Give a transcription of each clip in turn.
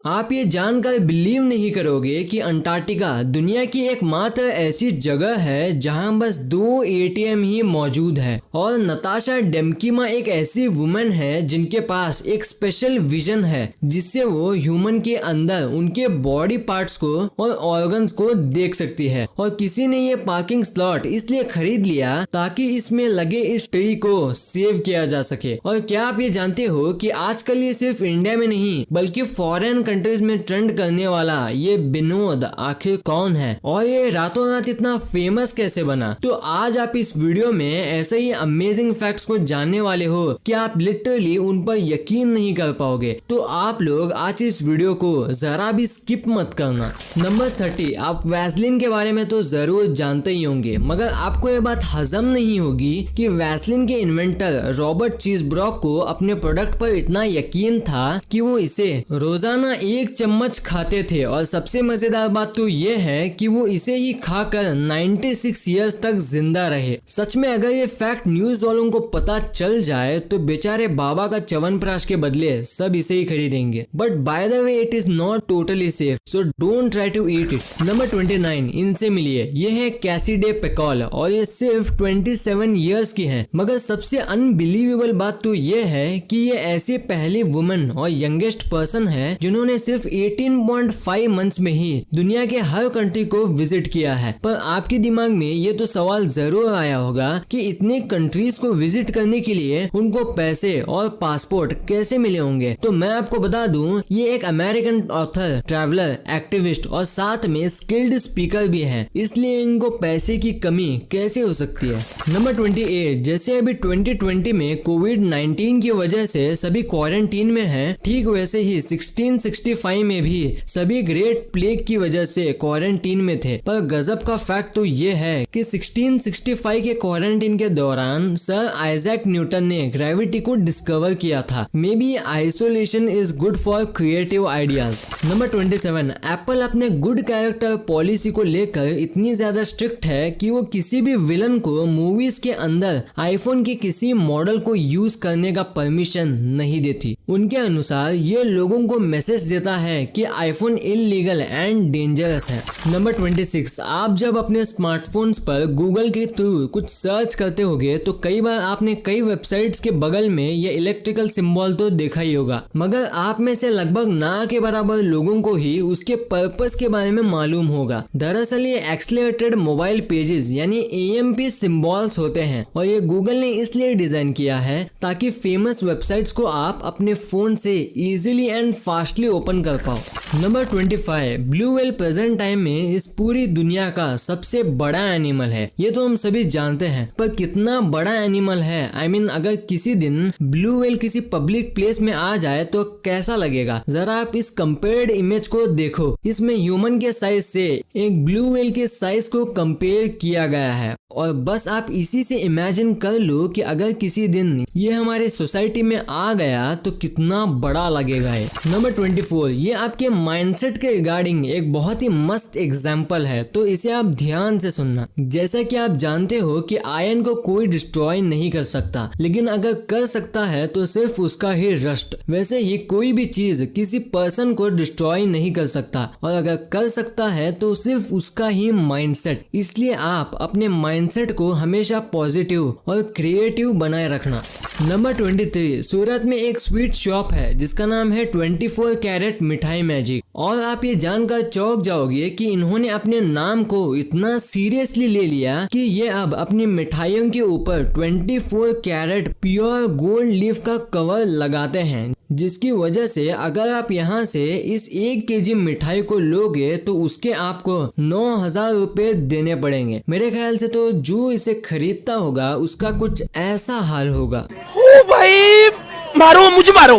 आप ये जानकर बिलीव नहीं करोगे कि अंटार्कटिका दुनिया की एकमात्र ऐसी जगह है जहां बस 2 एटीएम ही मौजूद है। और नताशा डेमकीमा एक ऐसी वुमेन है जिनके पास एक स्पेशल विजन है जिससे वो ह्यूमन के अंदर उनके बॉडी पार्ट्स को और ऑर्गन्स को देख सकती है। और किसी ने ये पार्किंग स्लॉट इसलिए खरीद लिया ताकि इसमें लगे इस ट्री को सेव किया जा सके। और क्या आप ये जानते हो कि आजकल ये सिर्फ इंडिया में नहीं बल्कि फॉरेन कंट्रीज में ट्रेंड करने वाला ये विनोद आखिर कौन है और ये रातों रात इतना फेमस कैसे बना? तो आज आप इस वीडियो में ऐसे ही अमेजिंग फैक्ट्स को जानने वाले हो कि आप लिटरली उन पर यकीन नहीं कर पाओगे। तो आप लोग आज इस वीडियो को जरा भी स्किप मत करना। नंबर 30, आप वैसलीन के बारे में तो जरूर जानते ही होंगे, मगर आपको ये बात हजम नहीं होगी कि वैसलीन के इन्वेंटर रॉबर्ट चीजब्रॉक को अपने प्रोडक्ट पर इतना यकीन था कि वो इसे रोजाना 1 चम्मच खाते थे। और सबसे मजेदार बात तो ये है कि वो इसे ही खाकर 96 ईयर्स तक जिंदा रहे। सच में अगर ये फैक्ट न्यूज वालों को पता चल जाए तो बेचारे बाबा का च्यवनप्राश के बदले सब इसे ही खरीदेंगे। But by the way it is not totally safe, so don't try to eat it. Number 29, इनसे मिलिए। ये है कैसिडे पेकॉल और ये सिर्फ 27 ईयर्स की है। मगर सबसे अनबिलीवेबल बात तो ये है कि ये ऐसी पहली वुमन और यंगेस्ट पर्सन है जिन्होंने सिर्फ 18.5 मंथ्स में ही दुनिया के हर कंट्री को विजिट किया है। पर आपके दिमाग में ये तो सवाल जरूर आया होगा कि इतने कंट्रीज को विजिट करने के लिए उनको पैसे और पासपोर्ट कैसे मिले होंगे। तो मैं आपको बता दूं, ये एक अमेरिकन ऑथर, ट्रैवलर, एक्टिविस्ट और साथ में स्किल्ड स्पीकर भी है, इसलिए इनको पैसे की कमी कैसे हो सकती है। नंबर 28, जैसे अभी 2020 में कोविड-19 की वजह से सभी क्वारंटीन में हैं, ठीक वैसे ही 1665 में भी सभी ग्रेट प्लेग की वजह से क्वारंटीन में थे। पर गजब का फैक्ट तो ये है कि 1665 के क्वारंटीन के दौरान सर आइजैक न्यूटन ने ग्रेविटी को डिस्कवर किया था। May be isolation is good for creative ideas. Number 27, Apple अपने गुड कैरेक्टर पॉलिसी को लेकर इतनी ज्यादा स्ट्रिक्ट है कि वो किसी भी विलन को मूवीज के अंदर आईफोन के किसी मॉडल को यूज करने का परमिशन नहीं देती। उनके अनुसार ये लोगों को मैसेज देता है कि आईफोन इलीगल एंड डेंजरस है। नंबर 26, आप जब अपने स्मार्टफोन्स पर गूगल के थ्रू कुछ सर्च करते होगे तो कई बार आपने कई वेबसाइट्स के बगल में ये इलेक्ट्रिकल सिंबल तो देखा ही होगा, मगर आप में से लगभग ना के बराबर लोगों को ही उसके पर्पस के बारे में मालूम होगा। दरअसल ये एक्सेलरेटेड मोबाइल पेजेस यानी AMP सिंबल्स होते हैं और ये गूगल ने इसलिए डिजाइन किया है ताकि फेमस वेबसाइट्स को आप अपने फोन से इजीली एंड फास्टली ओपन कर पाओ। Number 25, blue whale present time में इस पूरी दुनिया का सबसे बड़ा एनिमल है। ये तो हम सभी जानते हैं, पर कितना बड़ा एनिमल है? I mean, अगर किसी दिन ब्लू व्हेल किसी पब्लिक प्लेस में आ जाए तो कैसा लगेगा? जरा आप इस कंपेयर्ड इमेज को देखो। इसमें ह्यूमन के साइज से एक ब्लू व्हेल के साइज को कंपेयर किया गया है और बस आप इसी से इमेजिन कर लो कि अगर किसी दिन ये हमारे सोसाइटी में आ गया तो कितना बड़ा लगेगा है। नंबर 24, ये आपके माइंडसेट के रिगार्डिंग एक बहुत ही मस्त एग्जांपल है, तो इसे आप ध्यान से सुनना। जैसा कि आप जानते हो कि आयरन को कोई डिस्ट्रॉय नहीं कर सकता, लेकिन अगर कर सकता है तो सिर्फ उसका ही रस्ट। वैसे ही कोई भी चीज किसी पर्सन को डिस्ट्रॉय नहीं कर सकता, और अगर कर सकता है तो सिर्फ उसका ही माइंडसेट। इसलिए आप अपने माइंडसेट को हमेशा पॉजिटिव और क्रिएटिव बनाए रखना। नंबर 23, सूरत में एक स्वीट शॉप है जिसका नाम है 24 कैरेट मिठाई मैजिक। और आप ये जानकर चौंक जाओगे कि इन्होंने अपने नाम को इतना सीरियसली ले लिया कि ये अब अपनी मिठाइयों के ऊपर 24 कैरेट प्योर गोल्ड लीफ का कवर लगाते हैं, जिसकी वजह से अगर आप यहाँ से इस 1 kg मिठाई को लोगे तो उसके आपको 9,000 रुपए देने पड़ेंगे। मेरे ख्याल से तो जो इसे खरीदता होगा उसका कुछ ऐसा हाल होगा। ओ भाई, मारो मुझे, मारो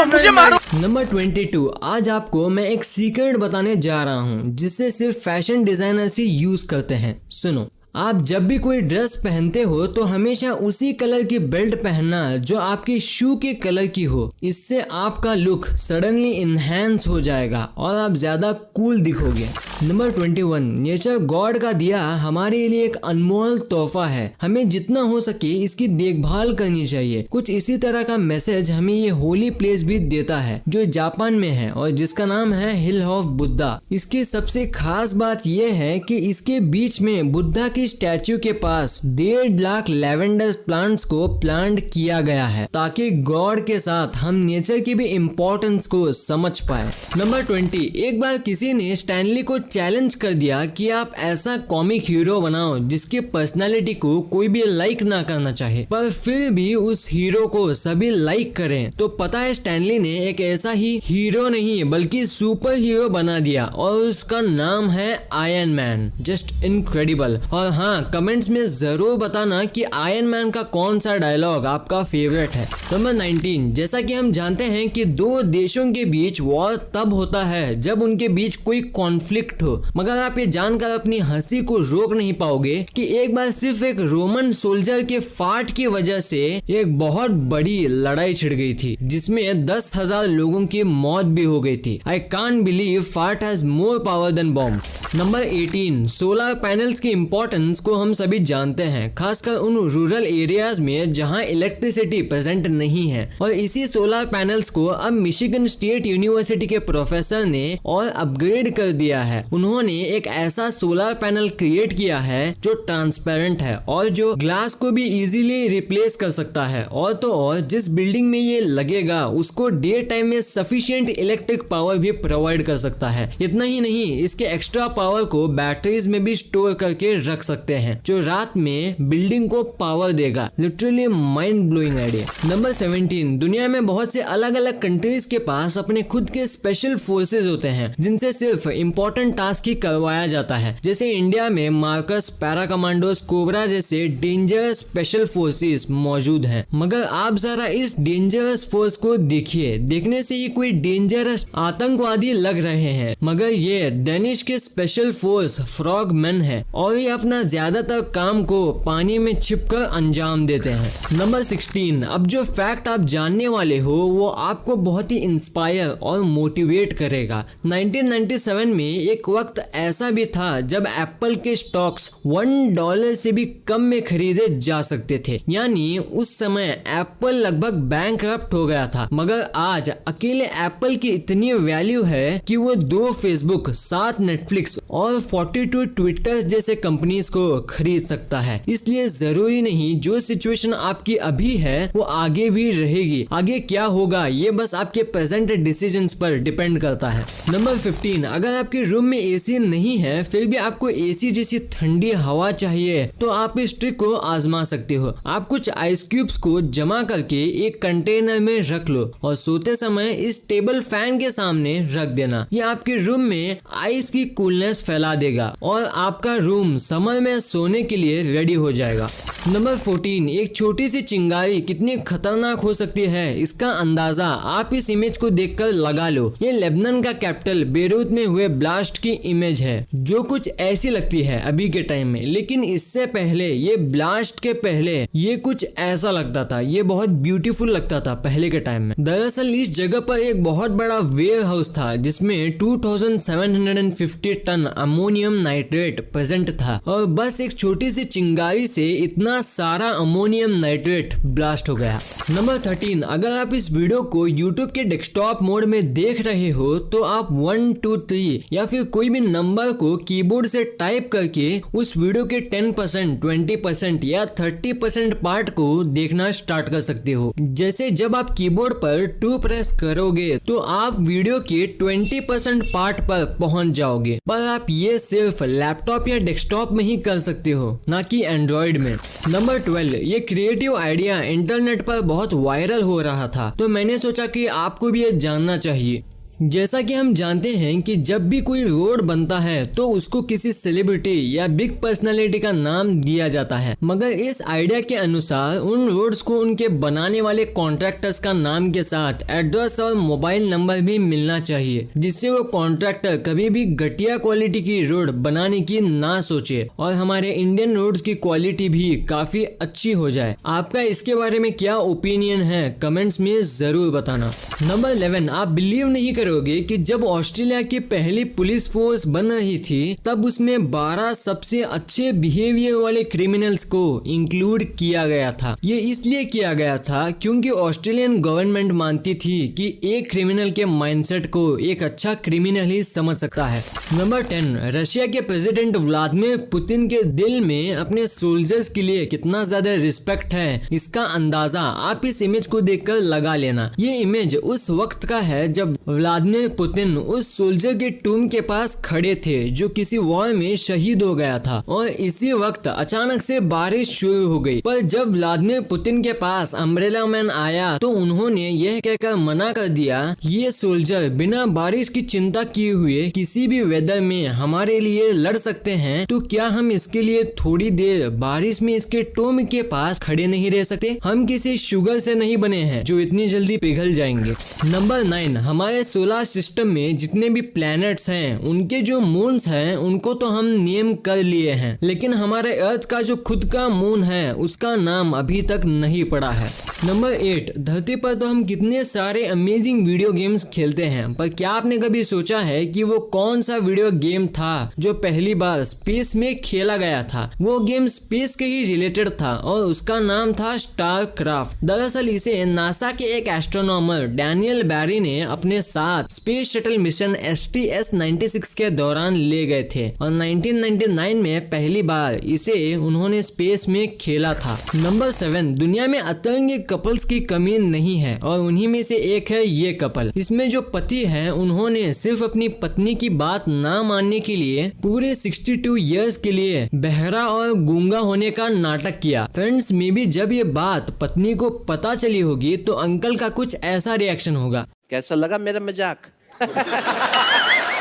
मुझे मारो। नंबर 22, आज आपको मैं एक सीक्रेट बताने जा रहा हूँ जिसे सिर्फ फैशन डिजाइनर्स ही यूज करते हैं। सुनो, आप जब भी कोई ड्रेस पहनते हो तो हमेशा उसी कलर की बेल्ट पहनना जो आपके शू के कलर की हो। इससे आपका लुक सडनली इनहेंस हो जाएगा और आप ज्यादा कूल दिखोगे। नंबर 21, नेचर गॉड का दिया हमारे लिए एक अनमोल तोहफा है। हमें जितना हो सके इसकी देखभाल करनी चाहिए। कुछ इसी तरह का मैसेज हमें ये होली प्लेस भी देता है जो जापान में है और जिसका नाम है हिल ऑफ बुद्धा। इसकी सबसे खास बात यह है कि इसके बीच में बुद्धा की स्टैच्यू के पास 1.5 लाख लेवेंडर प्लांट्स को प्लांट किया गया है ताकि गॉड के साथ हम नेचर की भी इम्पोर्टेंस को समझ पाए। नंबर 20, एक बार किसी ने स्टैनली को चैलेंज कर दिया कि आप ऐसा कॉमिक हीरो बनाओ जिसकी पर्सनालिटी को कोई भी लाइक ना करना चाहे पर फिर भी उस हीरो को सभी लाइक करें। तो पता है स्टैनली ने एक ऐसा ही हीरो नहीं बल्कि सुपर हीरो बना दिया और उसका नाम है आयरन मैन। Just incredible. और हाँ, कमेंट्स में जरूर बताना कि आयरन मैन का कौन सा डायलॉग आपका फेवरेट है। नंबर 19, जैसा कि हम जानते हैं कि दो देशों के बीच वॉर तब होता है जब उनके बीच कोई कॉन्फ्लिक्ट हो, मगर आप ये जानकर अपनी हंसी को रोक नहीं पाओगे कि एक बार सिर्फ एक रोमन सोल्जर के फाट की वजह से एक बहुत बड़ी लड़ाई छिड़ गई थी जिसमें 10,000 लोगों की मौत भी हो गई थी। I can't believe fart has more power than bomb. Number 18, solar panels की इम्पोर्टेंस को हम सभी जानते हैं, खासकर उन रूरल एरियाज में जहां इलेक्ट्रिसिटी प्रेजेंट नहीं है। और इसी सोलर पैनल्स को अब मिशिगन स्टेट यूनिवर्सिटी के प्रोफेसर ने और अपग्रेड कर दिया है। उन्होंने एक ऐसा सोलर पैनल क्रिएट किया है जो ट्रांसपेरेंट है और जो ग्लास को भी इजीली रिप्लेस कर सकता है। और तो और जिस बिल्डिंग में ये लगेगा उसको डे टाइम में सफिशिएंट इलेक्ट्रिक पावर भी प्रोवाइड कर सकता है। इतना ही नहीं, इसके एक्स्ट्रा पावर को बैटरीज में भी स्टोर करके रख सकते हैं जो रात में बिल्डिंग को पावर देगा। Literally mind blowing idea. Number 17, दुनिया में बहुत से अलग अलग कंट्रीज के पास अपने खुद के स्पेशल फोर्सेज होते हैं जिनसे सिर्फ इम्पोर्टेंट टास्क ही करवाया जाता है। जैसे इंडिया में मार्कस, पैरा कमांडोज, कोबरा जैसे डेंजरस स्पेशल फोर्सेस मौजूद हैं। मगर आप जरा इस डेंजरस फोर्स को देखिए, देखने से ये कोई डेंजरस आतंकवादी लग रहे हैं मगर ये डेनिश के स्पेशल फोर्स फ्रॉग मैन है और ये अपना ज्यादातर काम को पानी में छिपकर अंजाम देते हैं। नंबर 16, अब जो फैक्ट आप जानने वाले हो वो आपको बहुत ही इंस्पायर और मोटिवेट करेगा। 1997 में एक वक्त ऐसा भी था जब एप्पल के स्टॉक्स $1 से भी कम में खरीदे जा सकते थे, यानी उस समय एप्पल लगभग बैंकरप्ट हो गया था। मगर आज अकेले एप्पल की इतनी वैल्यू है कि वो 2 फेसबुक, 7 नेटफ्लिक्स और 42 ट्विटर जैसे कंपनीज को खरीद सकता है। इसलिए जरूरी नहीं जो सिचुएशन आपकी अभी है वो आगे भी रहेगी। आगे क्या होगा ये बस आपके प्रेजेंट डिसीजंस पर डिपेंड करता है। नंबर 15, अगर आपके रूम में एसी नहीं है फिर भी आपको एसी जैसी ठंडी हवा चाहिए तो आप इस ट्रिक को आजमा सकते हो। आप कुछ आइस क्यूब्स को जमा करके एक कंटेनर में रख लो और सोते समय इस टेबल फैन के सामने रख देना। ये आपके रूम में आइस की कूलनेस फैला देगा और आपका रूम समर में सोने के लिए रेडी हो जाएगा। नंबर 14, एक छोटी सी चिंगारी कितनी खतरनाक हो सकती है इसका अंदाजा आप इस इमेज को देखकर लगा लो। ये लेबनान का कैपिटल बेरूत में हुए ब्लास्ट की इमेज है जो कुछ ऐसी लगती है अभी के टाइम में, लेकिन इससे पहले ये ब्लास्ट के पहले ये कुछ ऐसा लगता था। ये बहुत ब्यूटीफुल लगता था पहले के टाइम में। दरअसल इस जगह पर एक बहुत बड़ा वेयर हाउस था जिसमें 2750 टन अमोनियम नाइट्रेट प्रेजेंट था और बस एक छोटी सी चिंगारी से इतना सारा अमोनियम नाइट्रेट ब्लास्ट हो गया। नंबर 13, अगर आप इस वीडियो को YouTube के डेस्कटॉप मोड में देख रहे हो तो आप 1, 2, 3 या फिर कोई भी नंबर को कीबोर्ड से टाइप करके उस वीडियो के 10%, 20% या 30% पार्ट को देखना स्टार्ट कर सकते हो। जैसे जब आप कीबोर्ड पर 2 प्रेस करोगे तो आप वीडियो के 20% पार्ट पर पहुंच जाओगे, पर आप ये सिर्फ लैपटॉप या डेस्कटॉप में ही कर सकते हो, ना कि एंड्रॉइड में। नंबर 12, ये क्रिएटिव आइडिया इंटरनेट पर बहुत वायरल हो रहा था तो मैंने सोचा कि आपको भी ये जानना चाहिए। जैसा कि हम जानते हैं कि जब भी कोई रोड बनता है तो उसको किसी सेलिब्रिटी या बिग पर्सनालिटी का नाम दिया जाता है, मगर इस आइडिया के अनुसार उन रोड्स को उनके बनाने वाले कॉन्ट्रैक्टर्स का नाम के साथ एड्रेस और मोबाइल नंबर भी मिलना चाहिए, जिससे वो कॉन्ट्रैक्टर कभी भी घटिया क्वालिटी की रोड बनाने की ना सोचे और हमारे इंडियन रोड्स की क्वालिटी भी काफी अच्छी हो जाए। आपका इसके बारे में क्या ओपिनियन है, कमेंट्स में जरूर बताना। नंबर 11, आप बिलीव नहीं करोगे कि जब ऑस्ट्रेलिया की पहली पुलिस फोर्स बन रही थी तब उसमें 12 सबसे अच्छे बिहेवियर वाले क्रिमिनल्स को इंक्लूड किया गया था। ये इसलिए किया गया था क्योंकि ऑस्ट्रेलियन गवर्नमेंट मानती थी कि एक क्रिमिनल के माइंडसेट को एक अच्छा क्रिमिनल ही समझ सकता है। नंबर 10, रशिया के प्रेसिडेंट व्लादिमीर पुतिन के दिल में अपने सोल्जर्स के लिए कितना ज्यादा रिस्पेक्ट है, इसका अंदाजा आप इस इमेज को देखकर लगा लेना। ये इमेज उस वक्त का है जब व्लादिमीर पुतिन उस सोल्जर के टूम के पास खड़े थे जो किसी वॉर में शहीद हो गया था, और इसी वक्त अचानक से बारिश शुरू हो गई। पर जब व्लादिमीर पुतिन के पास अम्ब्रेला मैन आया तो उन्होंने यह कहकर मना कर दिया, ये सोल्जर बिना बारिश की चिंता किए हुए किसी भी वेदर में हमारे लिए लड़ सकते हैं, तो क्या हम इसके लिए थोड़ी देर बारिश में इसके टूम के पास खड़े नहीं रह सकते? हम किसी शुगर से नहीं बने हैं जो इतनी जल्दी पिघल जाएंगे। नंबर 9, हमारे सोलर सिस्टम में जितने भी प्लैनेट्स हैं उनके जो मून्स हैं उनको तो हम नेम कर लिए हैं, लेकिन हमारे अर्थ का जो खुद का मून है उसका नाम अभी तक नहीं पड़ा है। नंबर 8, धरती पर तो हम कितने सारे अमेजिंग वीडियो गेम्स खेलते हैं, पर क्या आपने कभी सोचा है कि वो कौन सा वीडियो गेम था जो पहली बार स्पेस में खेला गया था? वो गेम स्पेस के ही रिलेटेड था और उसका नाम था स्टारक्राफ्ट। दरअसल इसे नासा के एक एस्ट्रोनॉमर डैनियल बैरी ने अपने साथ स्पेस शटल मिशन STS-96 के दौरान ले गए थे और 1999 में पहली बार इसे उन्होंने स्पेस में खेला था। नंबर 7, दुनिया में अतरंगी कपल्स की कमी नहीं है और उन्हीं में से एक है ये कपल। इसमें जो पति है उन्होंने सिर्फ अपनी पत्नी की बात ना मानने के लिए पूरे 62 इयर्स के लिए बहरा और गूंगा होने का नाटक किया। फ्रेंड्स, मे बी जब ये बात पत्नी को पता चली होगी तो अंकल का कुछ ऐसा रिएक्शन होगा। कैसा लगा मेरा मजाक?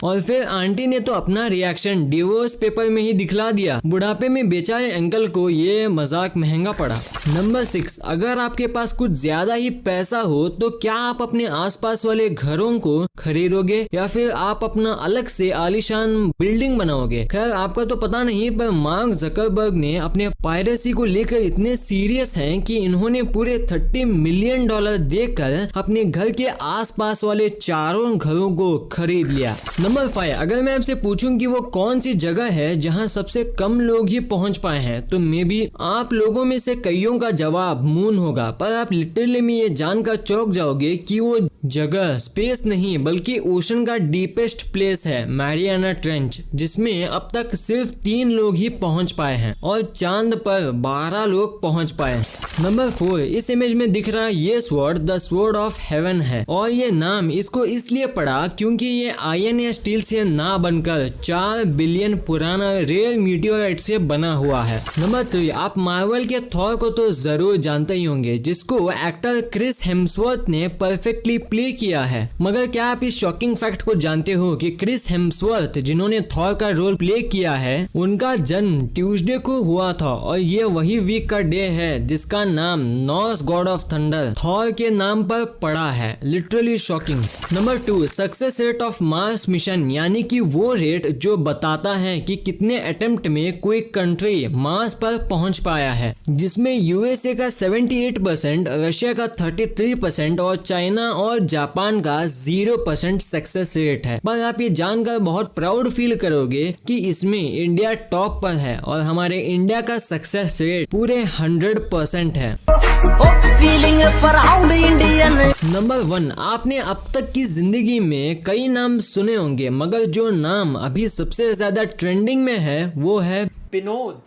और फिर आंटी ने तो अपना रिएक्शन डिवोर्स पेपर में ही दिखला दिया। बुढ़ापे में बेचारे अंकल को ये मजाक महंगा पड़ा। नंबर 6, अगर आपके पास कुछ ज्यादा ही पैसा हो तो क्या आप अपने आसपास वाले घरों को खरीदोगे या फिर आप अपना अलग से आलीशान बिल्डिंग बनाओगे? खैर आपका तो पता नहीं, पर मार्क जकरबर्ग ने अपने पायरेसी को लेकर इतने सीरियस हैं कि इन्होंने पूरे $30 मिलियन देकर अपने घर के आसपास वाले चारों घरों को खरीद लिया। नंबर 5, अगर मैं आपसे पूछूं कि वो कौन सी जगह है जहां सबसे कम लोग ही पहुंच पाए हैं, तो मे बी आप लोगों में से कईयों का जवाब मून होगा, पर आप लिटरली में ये जानकर चौंक जाओगे कि वो जगह स्पेस नहीं बल्कि ओशन का डीपेस्ट प्लेस है, मैरियाना ट्रेंच, जिसमें अब तक सिर्फ 3 लोग ही पहुंच पाए हैं और चांद पर 12 लोग पहुंच पाए। नंबर 4, इस इमेज में दिख रहा ये sword the sword of haven है और ये नाम इसको इसलिए पड़ा क्योंकि ये आयरन या स्टील से ना बनकर 4 बिलियन पुराना रेयर मीटियोराइट से बना हुआ है। नंबर 3, आप मार्वल के थॉर को तो जरूर जानते ही होंगे, जिसको एक्टर क्रिस हेम्सवर्थ ने परफेक्टली प्ले किया है। मगर क्या आप इस शॉकिंग फैक्ट को जानते हो कि क्रिस हेम्सवर्थ जिन्होंने थॉर का रोल प्ले किया है उनका जन्म ट्यूसडे को हुआ था और ये वही वीक का डे है जिसका नाम Norse God of thunder Thor के नाम पर पड़ा है। Literally shocking. Number 2, success rate of Mars mission, यानी कि वो रेट जो बताता है कि कितने अटेम्प्ट में कोई कंट्री मार्स पर पहुंच पाया है, जिसमें यूएसए का 78%, रशिया का 33% और चाइना और जापान का 0% सक्सेस रेट है। पर आप ये जानकर बहुत प्राउड फील करोगे कि इसमें इंडिया टॉप पर है और हमारे इंडिया का सक्सेस रेट पूरे 100% है। नंबर 1, आपने अब तक की जिंदगी में कई नाम सुने होंगे, मगर जो नाम अभी सबसे ज्यादा ट्रेंडिंग में है वो है विनोद।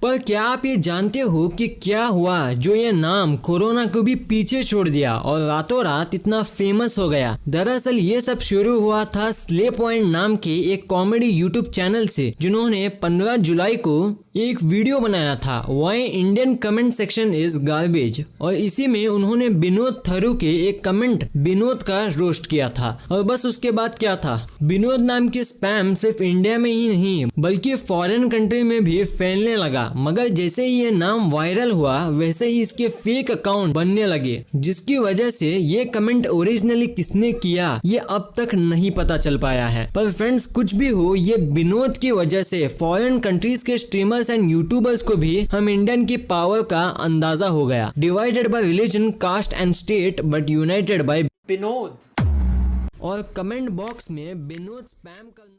पर क्या आप ये जानते हो कि क्या हुआ जो ये नाम कोरोना को भी पीछे छोड़ दिया और रातों रात इतना फेमस हो गया? दरअसल ये सब शुरू हुआ था स्ले पॉइंट नाम के एक कॉमेडी यूट्यूब चैनल से, जिन्होंने 15 जुलाई को एक वीडियो बनाया था why Indian comment section is garbage, और इसी में उन्होंने विनोद थरू के एक कमेंट विनोद का रोस्ट किया था। और बस उसके बाद क्या था, विनोद नाम की स्पैम सिर्फ इंडिया में ही नहीं बल्कि फॉरेन कंट्री में भी फैलने लगा। मगर जैसे ही ये नाम वायरल हुआ वैसे ही इसके फेक अकाउंट बनने लगे, जिसकी वजह से ये कमेंट ओरिजिनली किसने किया ये अब तक नहीं पता चल पाया है। पर फ्रेंड्स, कुछ भी हो, ये विनोद की वजह से फॉरेन कंट्रीज के स्ट्रीमर्स एंड यूट्यूबर्स को भी हम इंडियन की पावर का अंदाजा हो गया। Divided by religion, caste and state but united by Vinod. और कमेंट बॉक्स में विनोद स्पैम करना